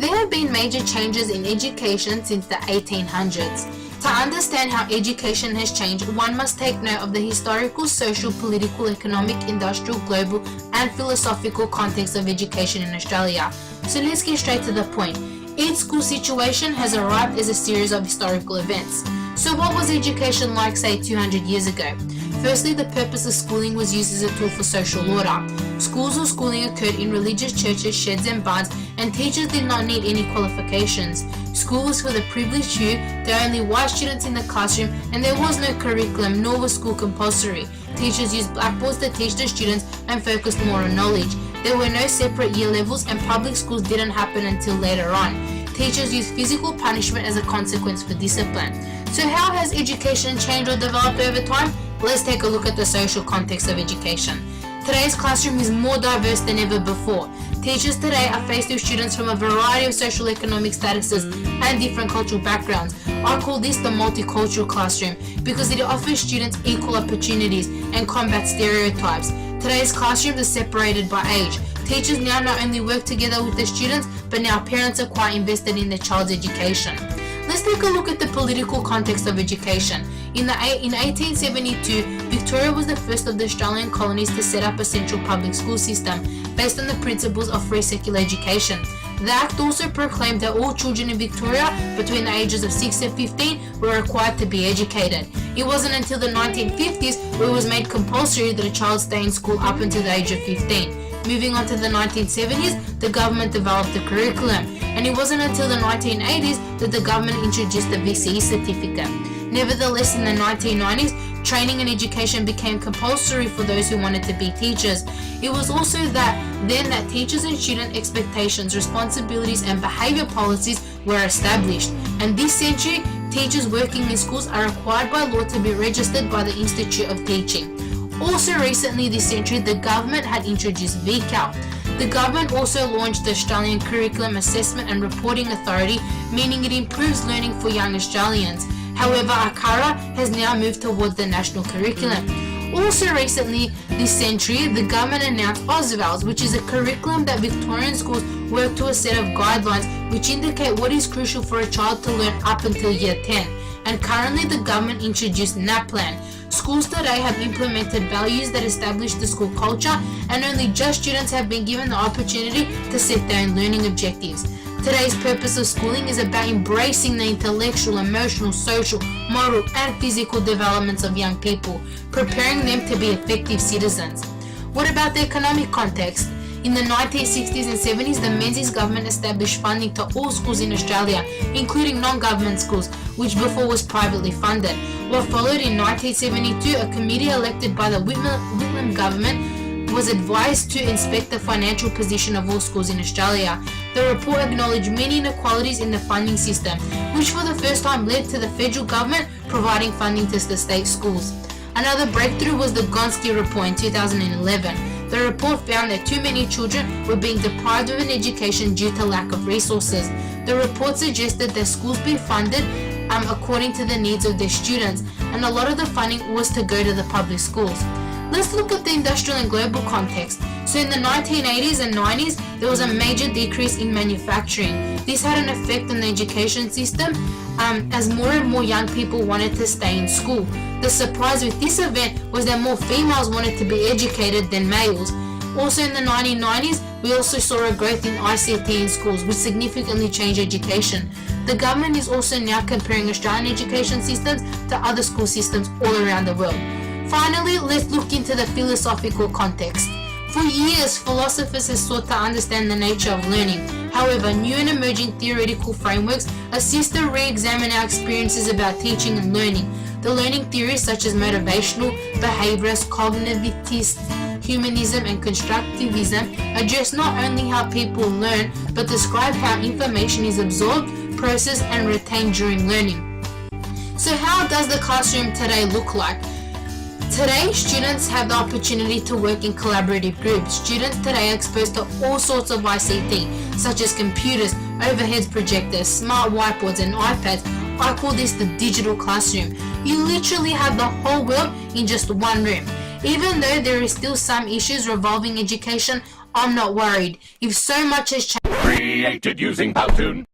There have been major changes in education since the 1800s. To understand how education has changed, one must take note of the historical, social, political, economic, industrial, global, and philosophical context of education in Australia. So let's get straight to the point. Each school situation has arrived as a series of historical events. So what was education like, say, 200 years ago? Firstly, the purpose of schooling was used as a tool for social order. Schools or schooling occurred in religious churches, sheds and barns, and teachers did not need any qualifications. School was for the privileged few, there were only white students in the classroom, and there was no curriculum, nor was school compulsory. Teachers used blackboards to teach the students and focused more on knowledge. There were no separate year levels, and public schools didn't happen until later on. Teachers used physical punishment as a consequence for discipline. So how has education changed or developed over time? Let's take a look at the social context of education. Today's classroom is more diverse than ever before. Teachers today are faced with students from a variety of social economic statuses and different cultural backgrounds. I call this the multicultural classroom because it offers students equal opportunities and combats stereotypes. Today's classrooms are separated by age. Teachers now not only work together with the students, but now parents are quite invested in their child's education. Let's take a look at the political context of education. In 1872, Victoria was the first of the Australian colonies to set up a central public school system based on the principles of free secular education. The Act also proclaimed that all children in Victoria between the ages of 6 and 15 were required to be educated. It wasn't until the 1950s where it was made compulsory that a child stay in school up until the age of 15. Moving on to the 1970s, the government developed a curriculum, and it wasn't until the 1980s that the government introduced the VCE certificate. Nevertheless, in the 1990s, training and education became compulsory for those who wanted to be teachers. It was also then that teachers and student expectations, responsibilities, and behavior policies were established. And this century, teachers working in schools are required by law to be registered by the Institute of Teaching. Also recently this century, the government had introduced VCAL. The government also launched the Australian Curriculum Assessment and Reporting Authority, meaning it improves learning for young Australians. However, ACARA has now moved towards the national curriculum. Also recently this century, the government announced AusVals, which is a curriculum that Victorian schools work to a set of guidelines which indicate what is crucial for a child to learn up until year 10. And currently the government introduced NAPLAN. Schools today have implemented values that establish the school culture, and only just students have been given the opportunity to set their own learning objectives. Today's purpose of schooling is about embracing the intellectual, emotional, social, moral, and physical developments of young people, preparing them to be effective citizens. What about the economic context? In the 1960s and 70s, the Menzies government established funding to all schools in Australia, including non-government schools, which before was privately funded. What followed in 1972, a committee elected by the Whitlam government was advised to inspect the financial position of all schools in Australia. The report acknowledged many inequalities in the funding system, which for the first time led to the federal government providing funding to the state schools. Another breakthrough was the Gonski report in 2011. The report found that too many children were being deprived of an education due to lack of resources. The report suggested that schools be funded according to the needs of their students, and a lot of the funding was to go to the public schools. Let's look at the industrial and global context. So in the 1980s and 90s, there was a major decrease in manufacturing. This had an effect on the education system as more and more young people wanted to stay in school. The surprise with this event was that more females wanted to be educated than males. Also in the 1990s, we also saw a growth in ICT in schools, which significantly changed education. The government is also now comparing Australian education systems to other school systems all around the world. Finally, let's look into the philosophical context. For years, philosophers have sought to understand the nature of learning. However, new and emerging theoretical frameworks assist to re-examine our experiences about teaching and learning. The learning theories such as motivational, behaviorist, cognitivist, humanism, and constructivism address not only how people learn, but describe how information is absorbed, processed, and retained during learning. So how does the classroom today look like? Today, students have the opportunity to work in collaborative groups. Students today are exposed to all sorts of ICT, such as computers, overhead projectors, smart whiteboards, and iPads. I call this the digital classroom. You literally have the whole world in just one room. Even though there is still some issues revolving education, I'm not worried. If so much has changed Created using Powtoon.